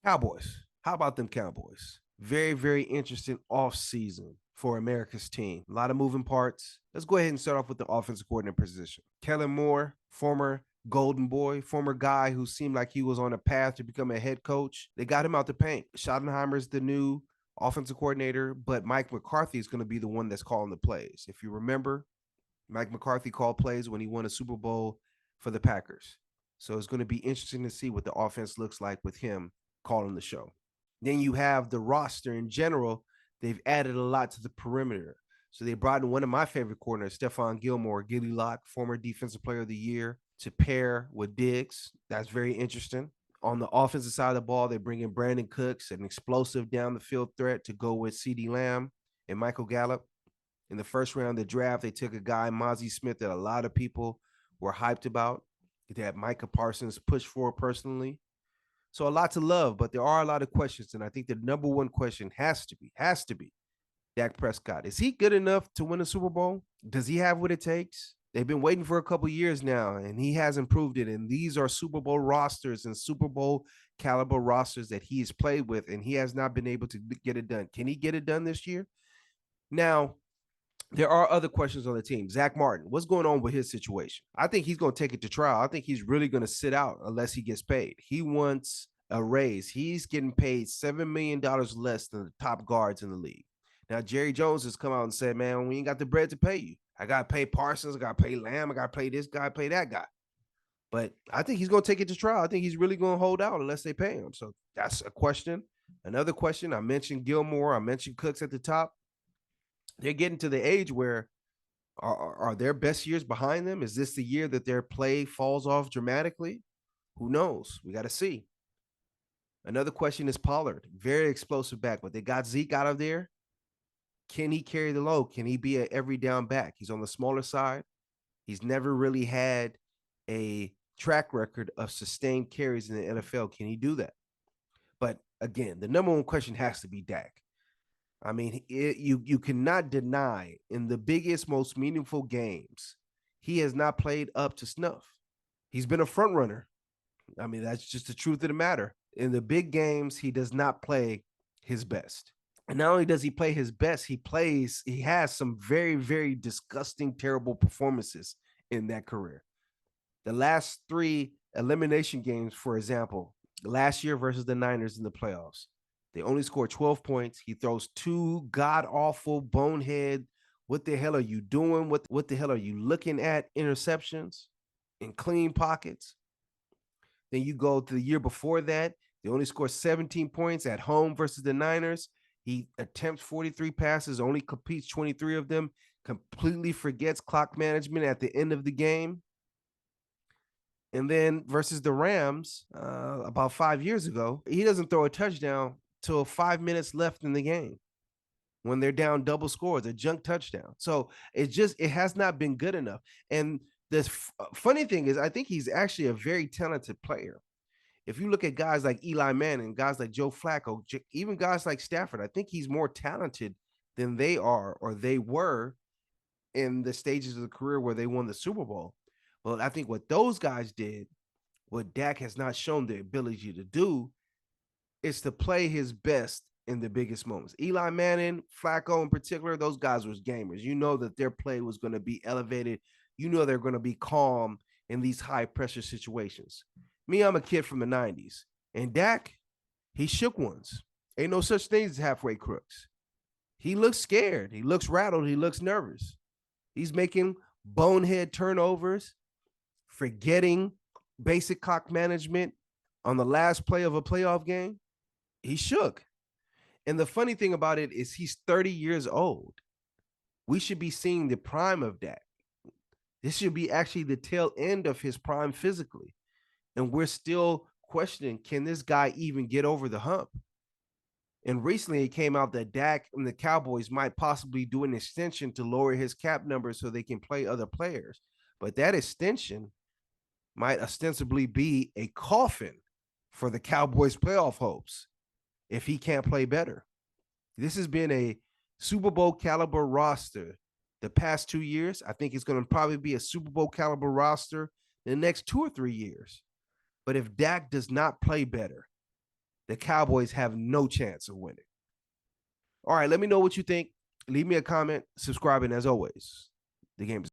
Cowboys. How about them Cowboys? Very, very interesting offseason for America's team. A lot of moving parts. Let's go ahead and start off with the offensive coordinator position. Kellen Moore, former Golden Boy, former guy who seemed like he was on a path to become a head coach. They got him out the paint. Schottenheimer's the new offensive coordinator, but Mike McCarthy is going to be the one that's calling the plays. If you remember, Mike McCarthy called plays when he won a Super Bowl for the Packers. So it's going to be interesting to see what the offense looks like with him calling the show. Then you have the roster in general. They've added a lot to the perimeter. So they brought in one of my favorite corners, Stephon Gilmore, Gilly Lock, former Defensive Player of the Year, to pair with Diggs. That's very interesting. On the offensive side of the ball, they bring in Brandon Cooks, an explosive down the field threat, to go with CeeDee Lamb and Michael Gallup. In the first round of the draft, they took a guy, Mozzie Smith, that a lot of people were hyped about, that Micah Parsons pushed for personally. So a lot to love, but there are a lot of questions. And I think the number one question has to be Dak Prescott. Is he good enough to win a Super Bowl? Does he have what it takes? They've been waiting for a couple years now, and he hasn't proved it. And these are Super Bowl rosters and Super Bowl caliber rosters that he has played with, and he has not been able to get it done. Can he get it done this year? Now, there are other questions on the team. Zach Martin, what's going on with his situation? I think he's going to take it to trial. I think he's really going to sit out unless he gets paid. He wants a raise. He's getting paid $7 million less than the top guards in the league. Now, Jerry Jones has come out and said, man, we ain't got the bread to pay you. I got to pay Parsons. I got to pay Lamb. I got to pay this guy, pay that guy. But I think he's going to take it to trial. I think he's really going to hold out unless they pay him. So that's a question. Another question, I mentioned Gilmore. I mentioned Cooks at the top. They're getting to the age where are their best years behind them? Is this the year that their play falls off dramatically? Who knows? We got to see. Another question is Pollard. Very explosive back, but they got Zeke out of there. Can he carry the load? Can he be an every down back? He's on the smaller side. He's never really had a track record of sustained carries in the NFL. Can he do that? But again, the number one question has to be Dak. I mean, you cannot deny in the biggest, most meaningful games, he has not played up to snuff. He's been a front runner. I mean, that's just the truth of the matter. In the big games, he does not play his best. And not only does he play his best, he has some very, very disgusting, terrible performances in that career. The last three elimination games, for example, last year versus the Niners in the playoffs, they only scored 12 points. He throws two god-awful, bonehead, what the hell are you doing? What the hell are you looking at? Interceptions in clean pockets. Then you go to the year before that. They only scored 17 points at home versus the Niners. He attempts 43 passes, only completes 23 of them, completely forgets clock management at the end of the game. And then versus the Rams, about 5 years ago, he doesn't throw a touchdown till 5 minutes left in the game when they're down double scores, a junk touchdown. So it has not been good enough. And the funny thing is, I think he's actually a very talented player. If you look at guys like Eli Manning, guys like Joe Flacco, even guys like Stafford, I think he's more talented than they are or they were in the stages of the career where they won the Super Bowl. Well, I think what those guys did, what Dak has not shown the ability to do, is to play his best in the biggest moments. Eli Manning, Flacco in particular, those guys were gamers. You know that their play was going to be elevated. You know they're going to be calm in these high pressure situations. Me, I'm a kid from the 90s. And Dak, he shook ones. Ain't no such thing as halfway crooks. He looks scared. He looks rattled. He looks nervous. He's making bonehead turnovers, forgetting basic clock management on the last play of a playoff game. He shook. And the funny thing about it is he's 30 years old. We should be seeing the prime of Dak. This should be actually the tail end of his prime physically. And we're still questioning, can this guy even get over the hump? And recently it came out that Dak and the Cowboys might possibly do an extension to lower his cap number so they can play other players. But that extension might ostensibly be a coffin for the Cowboys' playoff hopes if he can't play better. This has been a Super Bowl caliber roster the past 2 years. I think it's going to probably be a Super Bowl caliber roster in the next 2 or 3 years. But if Dak does not play better, the Cowboys have no chance of winning. All right, let me know what you think. Leave me a comment, subscribe, and as always, the game is